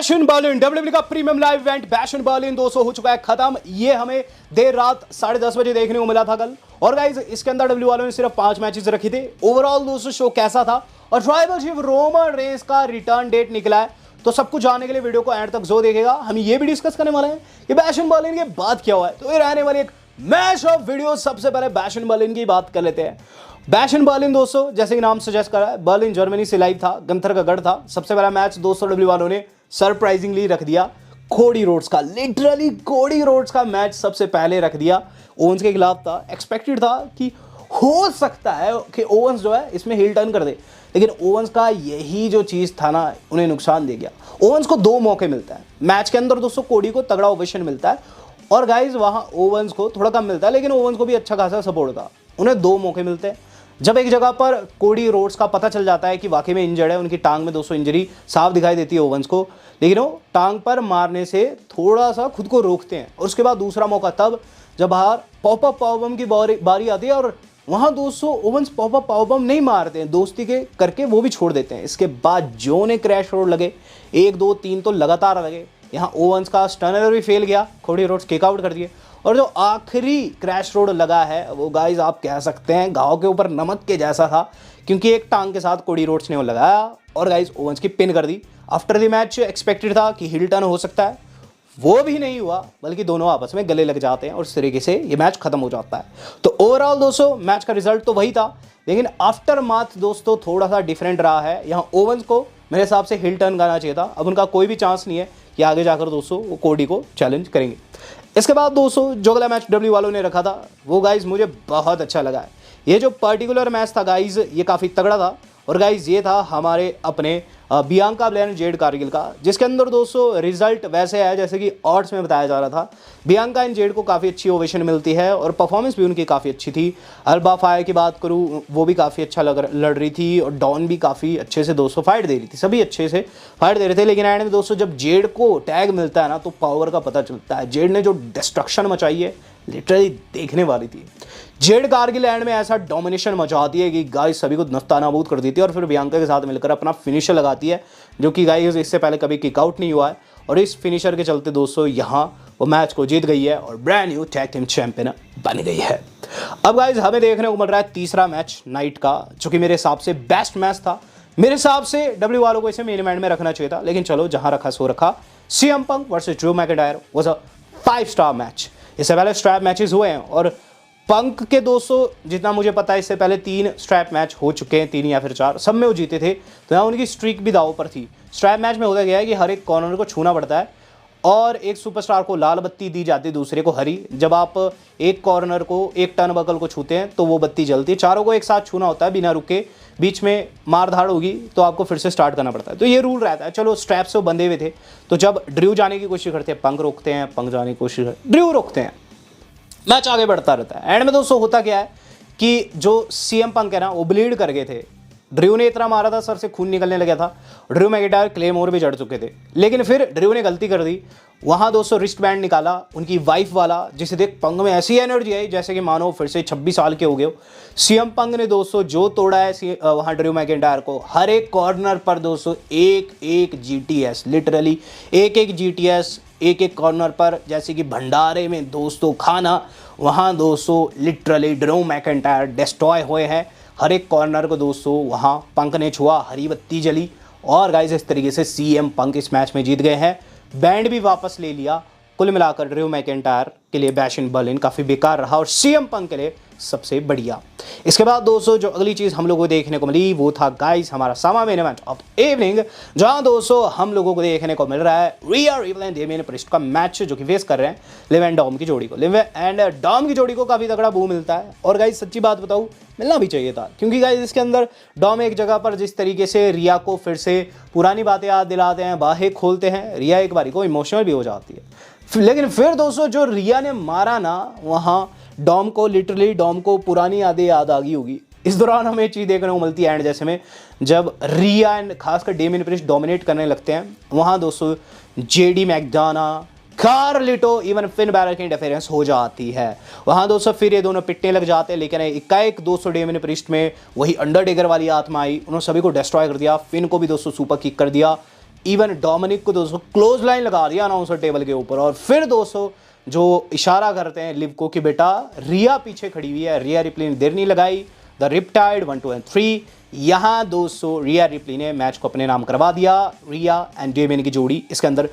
Bash in Berlin WWE का premium live event bash in Berlin दोस्तों हो चुका है खत्म। ये हमें देर रात 10:30 बजे देखने को मिला था कल। और गाइज इसके अंदर डब्ल्यू वालों ने सिर्फ 5 मैचेस रखे थे। ओवरऑल दोस्तों शो कैसा था और ट्राइबल चीफ रोमन रेंस का रिटर्न डेट निकला है, तो सब कुछ जानने के लिए वीडियो को एंड तक जो देखेगा। हम ये भी डिस्कस करने वाले हैं कि बैश इन बर्लिन के बाद क्या हुआ है। तो ये रहने वाली एक मैच ऑफ वीडियो। सबसे पहले बैश इन बर्लिन की बात कर लेते हैं। बैश इन बर्लिन दोस्तों जैसे कि नाम सजेस्ट कर रहा है, बर्लिन जर्मनी से लाइव था, गंथर का गढ़ था। सबसे पहला मैच दोस्तों डब्ल्यू वालों ने सरप्राइजिंगली रख दिया कोडी रोड्स का। लिटरली कोडी रोड्स का मैच सबसे पहले रख दिया। ओवंस के खिलाफ था। एक्सपेक्टेड था कि हो सकता है कि ओवंस जो है इसमें हील टर्न कर दे, लेकिन ओवंस का यही जो चीज़ था ना, उन्हें नुकसान दे गया। ओवंस को 2 मौके मिलता है मैच के अंदर दोस्तों। कोडी को तगड़ा ओवेशन मिलता है और गाइज वहाँ ओवंस को थोड़ा कम मिलता है, लेकिन ओवंस को भी अच्छा खासा सपोर्ट था। उन्हें 2 मौके मिलते हैं। जब एक जगह पर कोडी रोड्स का पता चल जाता है कि वाकई में इंजर्ड है, उनकी टांग में दोस्तों इंजरी साफ दिखाई देती है ओवंस को, लेकिन वो टांग पर मारने से थोड़ा सा खुद को रोकते हैं। और उसके बाद दूसरा मौका तब जब बाहर पॉपअप पावरबम की बारी आती है और वहाँ दोस्तों ओवंस पॉपअप पावरबम नहीं मारते हैं, दोस्ती के करके वो भी छोड़ देते हैं। इसके बाद जो ने क्रैश रोड लगे 1 2 3 तो लगातार लगे। यहाँ ओवंस का स्टनर भी फेल गया, कोडी रोड्स किक आउट कर दिए। और जो आखिरी क्रैश रोड लगा है वो गाइज आप कह सकते हैं घाव के ऊपर नमक के जैसा था, क्योंकि एक टांग के साथ कोडी रोड्स ने वो लगाया और गाइज ओवंस की पिन कर दी। आफ्टर द मैच एक्सपेक्टेड था कि हिल टर्न हो सकता है, वो भी नहीं हुआ, बल्कि दोनों आपस में गले लग जाते हैं और इस तरीके से ये मैच खत्म हो जाता है। तो ओवरऑल दोस्तों मैच का रिजल्ट तो वही था, लेकिन आफ्टर माथ दोस्तों थोड़ा सा डिफरेंट रहा है। यहाँ ओवंस को मेरे हिसाब से हिल टर्न करना चाहिए था। अब उनका कोई भी चांस नहीं है कि आगे जाकर दोस्तों वो कोडी को चैलेंज करेंगे। इसके बाद दोस्तों जो अगला मैच डब्ल्यू वालों ने रखा था वो गाइज मुझे बहुत अच्छा लगा है। ये जो पर्टिकुलर मैच था गाइज ये काफ़ी तगड़ा था। और गाइज ये था हमारे अपने बियांका ब्लेयर जेड कारगिल का, जिसके अंदर दोस्तों रिजल्ट वैसे है जैसे कि ऑड्स में बताया जा रहा था। बियांका एंड जेड को काफ़ी अच्छी ओवेशन मिलती है और परफॉर्मेंस भी उनकी काफ़ी अच्छी थी। अल्बा फायर की बात करूँ वो भी काफ़ी अच्छा लड़ रही थी और डॉन भी काफ़ी अच्छे से दोस्तों फाइट दे रही थी। सभी अच्छे से फाइट दे रहे थे, लेकिन एंड में दोस्तों जब जेड को टैग मिलता है ना तो पावर का पता चलता है। जेड ने जो डिस्ट्रक्शन मचाई है लिटरली देखने वाली थी। जेड कारगिल एंड में ऐसा डोमिनेशन मचाती है कि गाइस सभी को नस्तानाबूद कर देती है और फिर बियांका के साथ मिलकर अपना फिनिशर लगाती है, जो कि गाइस इससे पहले कभी किक आउट नहीं हुआ है। और इस फिनिशर के चलते दोस्तों यहाँ वो मैच को जीत गई है और brand new tag team champion बन गई है। अब गाइस हमें देखने को मिल रहा है तीसरा मैच नाइट का, जो कि मेरे हिसाब से बेस्ट मैच था। मेरे हिसाब से डब्ल्यू वालों को इसे मेन इवेंट में रखना चाहिए था, लेकिन चलो जहां रखा सो रखा। CM Punk versus Drew McIntyre was a 5 star match. इससे पहले स्ट्रैप मैचेस हुए हैं और पंक के दोस्तों जितना मुझे पता है इससे पहले 3 स्ट्रैप मैच हो चुके हैं, 3 या फिर 4, सब में वो जीते थे। तो यहाँ उनकी स्ट्रीक भी दाव पर थी। स्ट्रैप मैच में होता गया है कि हर एक कॉर्नर को छूना पड़ता है और एक सुपरस्टार को लाल बत्ती दी जाती है, दूसरे को हरी। जब आप एक कॉर्नर को एक टर्न बकल को छूते हैं तो वो बत्ती जलती है। चारों को एक साथ छूना होता है बिना रुके, बीच में मार धाड़ होगी तो आपको फिर से स्टार्ट करना पड़ता है। तो ये रूल रहता है। चलो स्ट्रैप से वो बंधे हुए थे, तो जब ड्रू जाने की कोशिश करते हैं पंक रोकते हैं, पंक जाने की कोशिश करते ड्रू रोकते हैं, मैच आगे बढ़ता रहता है। एंड में दोस्तों होता क्या है कि जो सीएम पंक है ना वो ब्लीड कर गए थे। ड्रू ने इतना मारा था सर से खून निकलने लगा था। ड्रू मैकिंटायर क्लेमोर भी जड़ चुके थे, लेकिन फिर ड्रू ने गलती कर दी। वहाँ दोस्तों रिस्ट बैंड निकाला उनकी वाइफ वाला, जिसे देख पंक में ऐसी एनर्जी आई जैसे कि मानो फिर से 26 साल के हो गए। सीएम पंक ने दोस्तों जो तोड़ा है वहाँ ड्रू मैकिंटायर को, हर एक कॉर्नर पर दोस्तों एक जीटीएस, लिटरली एक जीटीएस एक कॉर्नर पर, जैसे कि भंडारे में दोस्तों खाना। वहाँ दोस्तों लिटरली ड्रू मैकिंटायर डिस्ट्रॉय हुए हैं। हर एक कॉर्नर को दोस्तों वहाँ पंक ने छुआ, हरी बत्ती जली। और गाइस इस तरीके से सीएम पंक इस मैच में जीत गए हैं। बैंड भी वापस ले लिया। कुल मिलाकर ड्रू मैकिंटायर के लिए बैश इन बर्लिन काफ़ी बेकार रहा और सीएम पंक के लिए सबसे बढ़िया। इसके बाद दोस्तों जो अगली चीज़ हम लोगों को देखने को मिली वो था गाइस हमारा सामा मेन इवेंट ऑफ इवनिंग, जहां दोस्तों हम लोगों को देखने को मिल रहा है रिया रिपल एंड डेमियन प्रिस्ट का मैच, जो कि फेस कर रहे हैं लिव एंड डॉम की जोड़ी को। लिव एंड डॉम की जोड़ी को काफ़ी तगड़ा बू मिलता है और गाइस सच्ची बात बताऊँ मिलना भी चाहिए था, क्योंकि गाइस इसके अंदर डॉम एक जगह पर जिस तरीके से रिया को फिर से पुरानी बातें याद दिलाते हैं, बाहें खोलते हैं, रिया एक बारी को इमोशनल भी हो जाती है। लेकिन फिर दोस्तों जो रिया ने मारा ना वहाँ डॉम को, लिटरली डॉम को पुरानी यादें याद आ गई होगी। इस दौरान हमें चीज़ देखने को मिलती है एंड जैसे में जब रिया एंड खासकर डेमियन प्रिस्ट डोमिनेट करने लगते हैं, वहाँ दोस्तों JD McDonagh, Carlito, even Finn Balor की इंटरफेरेंस हो जाती है। वहाँ दोस्तों फिर ये दोनों पिटने लग जाते हैं, लेकिन एकाएक दोस्तों डेमियन प्रिस्ट में वही अंडरटेकर वाली आत्मा आई, उन्होंने सभी को डिस्ट्रॉय कर दिया। फिन को भी दोस्तों सुपर किक कर दिया। इवन डोमिनिक को दोस्तों क्लोज लाइन लगा दिया अनाउंसर टेबल के ऊपर। और फिर दोस्तों जो इशारा करते हैं लिव को कि बेटा रिया पीछे खड़ी हुई है, रिया रिप्ली ने देर नहीं लगाई, द रिपटाइड 1 2 एंड 3। यहाँ दोस्तों रिया रिप्ली ने मैच को अपने नाम करवा दिया। रिया एंड डेमियन की जोड़ी इसके अंदर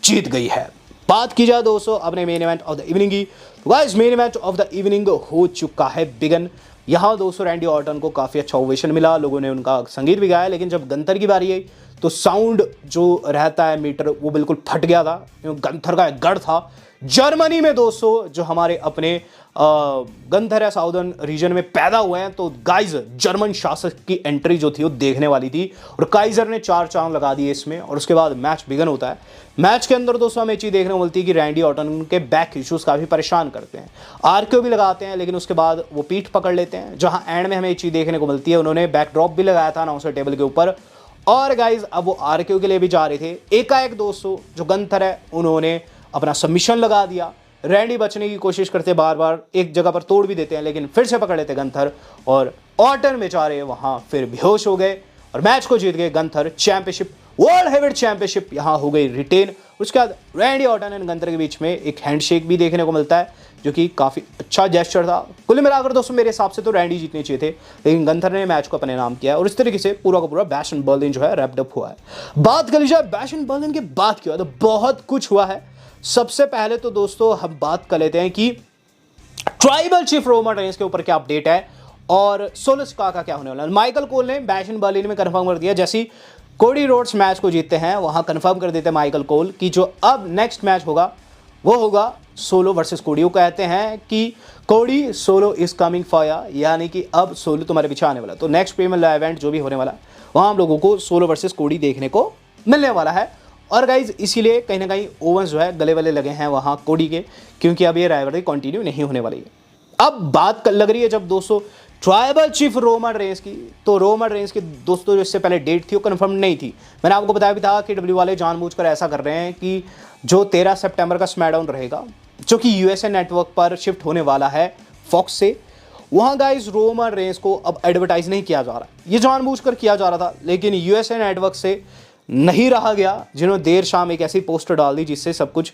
जीत गई है। बात की जाए दोस्तों अपने main event of the evening की, तो guys main event of the evening हो चुका है बिगन। यहाँ दोस्तों रैंडी ऑर्टन को काफ़ी अच्छा ओवेशन मिला, लोगों ने उनका संगीत भी गाया, लेकिन जब गंथर की बारी आई तो साउंड जो रहता है मीटर वो बिल्कुल फट गया था। गंथर का एक गढ़ था जर्मनी में दोस्तों, जो हमारे अपने गंथर है साउदर्न रीजन में पैदा हुए हैं, तो गाइज जर्मन शासक की एंट्री जो थी वो देखने वाली थी और काइजर ने 4 चांद लगा दिए इसमें। और उसके बाद मैच बिगन होता है। मैच के अंदर दोस्तों हमें चीज़ देखने को मिलती है कि रैंडी ऑर्टन के बैक इश्यूज काफ़ी परेशान करते हैं, आरक्यू भी लगाते हैं, लेकिन उसके बाद वो पीठ पकड़ लेते हैं। जहां एंड में हमें एक चीज़ देखने को मिलती है, उन्होंने बैक ड्रॉप भी लगाया था अनाउंसर टेबल के ऊपर। और गाइज अब वो आरक्यू के लिए भी जा रहे थे, एकाएक दोस्तों जो गंथर है उन्होंने अपना सबमिशन लगा दिया। रैंडी बचने की कोशिश करते बार बार, एक जगह पर तोड़ भी देते हैं, लेकिन फिर से पकड़ लेते गंथर और ऑर्टन बेचारे वहां फिर बेहोश हो गए और मैच को जीत गए Gunther. Championship, world heavyweight championship यहां हो गई रिटेन। उसके बाद रैंडी ऑर्टन एंड गंथर के बीच में एक हैंडशेक भी देखने को मिलता है, जो कि काफ़ी अच्छा जेस्चर था। कुल मिलाकर दोस्तों मेरे हिसाब से तो रैंडी जीतने चाहिए थे, लेकिन गंथर ने मैच को अपने नाम किया और इस तरीके से पूरा का पूरा बैश एंड बर्लिन जो है रैप्ड अप हुआ है। बात कर लीजिए बैश एंड बर्लिन के बाद क्या हुआ, तो बहुत कुछ हुआ है। सबसे पहले तो दोस्तों हम बात कर लेते हैं कि ट्राइबल चीफ रोमन रेंस के ऊपर क्या अपडेट है और सोलो सिकागा का क्या होने वाला है। माइकल कोल ने बैश एंड बर्लिन में कंफर्म कर दिया, जैसी कोडी रोड्स मैच को जीतते हैं वहां कंफर्म कर देते हैं माइकल कोल कि जो अब नेक्स्ट मैच होगा वो होगा सोलो वर्सेस कोडी। वो कहते हैं कि कोडी सोलो इज कमिंग फॉर या, यानी कि अब सोलो तुम्हारे पीछे आने वाला। तो नेक्स्ट प्रीमियर इवेंट जो भी होने वाला है वहां हम लोगों को सोलो वर्सेस कोडी देखने को मिलने वाला है। और गाइज इसीलिए कहीं ना कहीं ओवंस जो है गले वाले लगे हैं वहां कोडी के, क्योंकि अब ये राइवलरी कंटिन्यू नहीं होने वाली है। अब बात लग रही है जब दोस्तों ट्राइबल चीफ रोमन रेंस की, तो रोमन रेंस की दोस्तों जो इससे पहले डेट थी वो कंफर्म नहीं थी। मैंने आपको बताया भी था कि डब्ल्यू वाले जानबूझकर ऐसा कर रहे हैं कि जो 13 सितंबर का स्मैकडाउन रहेगा, जो कि यूएसए नेटवर्क पर शिफ्ट होने वाला है फॉक्स से, वहाँ गाइज रोमन रेंस को अब एडवर्टाइज नहीं किया जा रहा। ये जानबूझकर किया जा रहा था, लेकिन यूएसए नेटवर्क से नहीं रहा गया, जिन्होंने देर शाम एक ऐसी पोस्टर डाल दी जिससे सब कुछ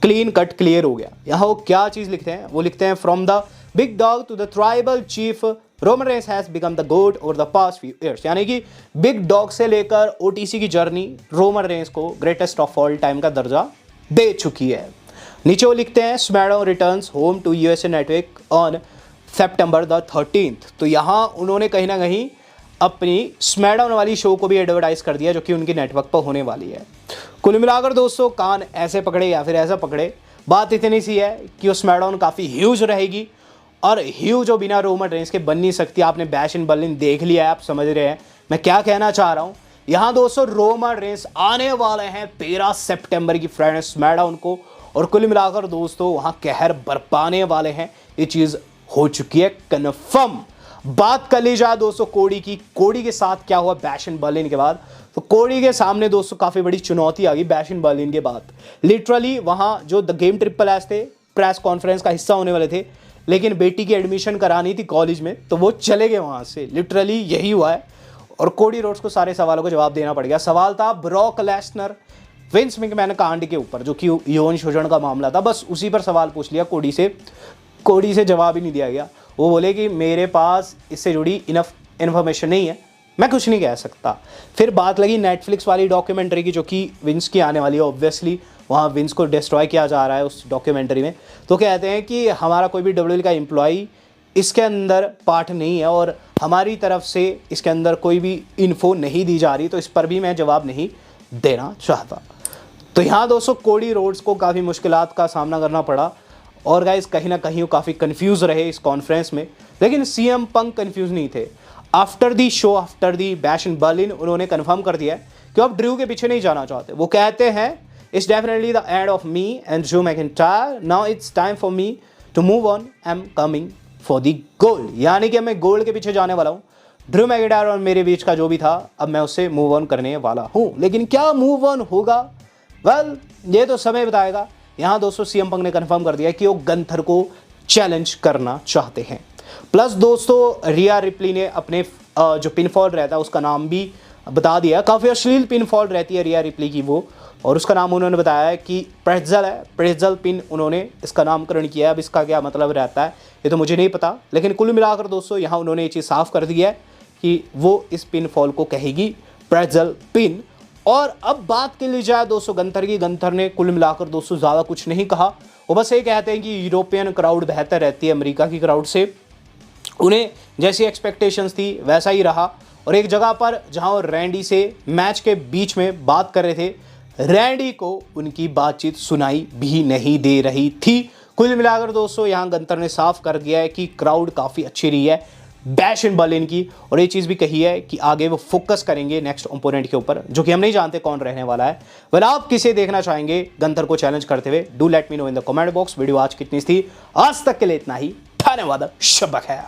क्लीन कट क्लियर हो गया। यहाँ वो क्या चीज़ लिखते हैं, वो लिखते हैं from the big dog to the tribal chief Roman Reigns has become the GOAT over the past few years, यानी कि बिग डॉग से लेकर ओटीसी की जर्नी रोमन रेंस को ग्रेटेस्ट ऑफ ऑल टाइम का दर्जा दे चुकी है। नीचे वो लिखते हैं SmackDown returns home to USA network on September the 13th। तो यहाँ उन्होंने कहीं ना कहीं अपनी स्मैकडाउन वाली शो को भी एडवर्टाइज कर दिया, जो कि उनकी नेटवर्क पर होने वाली है। कुल मिलाकर दोस्तों कान ऐसे पकड़े या फिर ऐसा पकड़े, बात इतनी सी है कि वो स्मैकडाउन काफ़ी ह्यूज रहेगी और ह्यूज जो बिना रोमन रेंस के बन नहीं सकती। आपने बैश एंड बर्लिन देख लिया है, आप समझ रहे हैं मैं क्या कहना चाह रहा हूँ। यहाँ दोस्तों रोमन रेंस आने वाले हैं 13 सितंबर की फ्राइडे स्मैकडाउन को, और कुल मिलाकर दोस्तों वहाँ कहर बरपाने वाले हैं। ये चीज़ हो चुकी है कन्फर्म। बात कर ली जाए दोस्तों कोडी की, कोडी के साथ क्या हुआ बैश एंड बर्लिन के बाद, तो कोडी के सामने दोस्तों काफ़ी बड़ी चुनौती आ गई बैश एंड बर्लिन के बाद। लिटरली वहाँ जो द गेम ट्रिपल एस थे, प्रेस कॉन्फ्रेंस का हिस्सा होने वाले थे, लेकिन बेटी की एडमिशन करानी थी कॉलेज में, तो वो चले गए वहाँ से। लिटरली यही हुआ है और कोडी रोड्स को सारे सवालों को जवाब देना पड़ गया। सवाल था ब्रॉक लेसनर विंस मैकमैन कांड के ऊपर, जो कि यौन शोषण का मामला था, बस उसी पर सवाल पूछ लिया कोडी से। कोडी से जवाब ही नहीं दिया गया। वो बोले कि मेरे पास इससे जुड़ी इनफ इन्फॉर्मेशन नहीं है, मैं कुछ नहीं कह सकता। फिर बात लगी नेटफ्लिक्स वाली डॉक्यूमेंट्री की, जो कि विंस की आने वाली है। ऑब्वियसली वहाँ विंस को डिस्ट्रॉय किया जा रहा है उस डॉक्यूमेंट्री में। तो कहते हैं कि हमारा कोई भी डब्ल्यूडब्ल्यूई का एम्प्लॉई इसके अंदर पार्ट नहीं है और हमारी तरफ से इसके अंदर कोई भी इन्फो नहीं दी जा रही, तो इस पर भी मैं जवाब नहीं देना चाहता। तो यहाँ दोस्तों कोडी रोड्स को काफ़ी मुश्किलात का सामना करना पड़ा और गाइस कहीं ना कहीं वो काफ़ी कंफ्यूज रहे इस कॉन्फ्रेंस में, लेकिन सीएम पंक कंफ्यूज नहीं थे। After the show, after the bash in Berlin, उन्होंने कंफर्म कर दिया है कि अब ड्रू के पीछे नहीं जाना चाहते। वो कहते हैं it's definitely the end of me and Drew McIntyre, now it's time for me to move on, I am coming for the gold, यानी कि मैं गोल्ड के पीछे जाने वाला हूँ। ड्रू मैकिंटायर और मेरे बीच का जो भी था अब मैं उससे मूव ऑन करने वाला हूँ, लेकिन क्या मूव ऑन होगा, वेल ये तो समय बताएगा। यहाँ दोस्तों सीएम पंक ने कंफर्म कर दिया कि वो गंथर को चैलेंज करना चाहते हैं। प्लस दोस्तों रिया रिप्ली ने अपने जो पिनफॉल रहता है उसका नाम भी बता दिया, काफ़ी अश्लील पिन फॉल रहती है रिया रिप्ली की वो, और उसका नाम उन्होंने बताया है कि प्रेट्जल है, प्रेट्जल पिन उन्होंने इसका नामकरण किया है। अब इसका क्या मतलब रहता है ये तो मुझे नहीं पता, लेकिन कुल मिलाकर दोस्तों यहाँ उन्होंने ये चीज़ साफ कर दी है कि वो इस पिन फॉल को कहेगी प्रेट्जल पिन। और अब बात के लिए जाए दोस्तों गंथर की, गंथर ने कुल मिलाकर दोस्तों ज़्यादा कुछ नहीं कहा, वो बस ये कहते हैं कि यूरोपियन क्राउड बेहतर रहती है अमेरिका की क्राउड से, उन्हें जैसी एक्सपेक्टेशंस थी वैसा ही रहा। और एक जगह पर जहां वो रैंडी से मैच के बीच में बात कर रहे थे, रैंडी को उनकी बातचीत सुनाई भी नहीं दे रही थी। कुल मिलाकर दोस्तों यहां गंथर ने साफ कर दिया है कि क्राउड काफ़ी अच्छी रही है बैश एंड बर्लिन की, और ये चीज़ भी कही है कि आगे वो फोकस करेंगे नेक्स्ट ओपोनेंट के ऊपर, जो कि हम नहीं जानते कौन रहने वाला है। वेल आप किसे देखना चाहेंगे गंथर को चैलेंज करते हुए, do let me know in the comment box. Video आज कितनी थी, आज तक के लिए इतना ही, धन्यवाद, शब्बा खैर।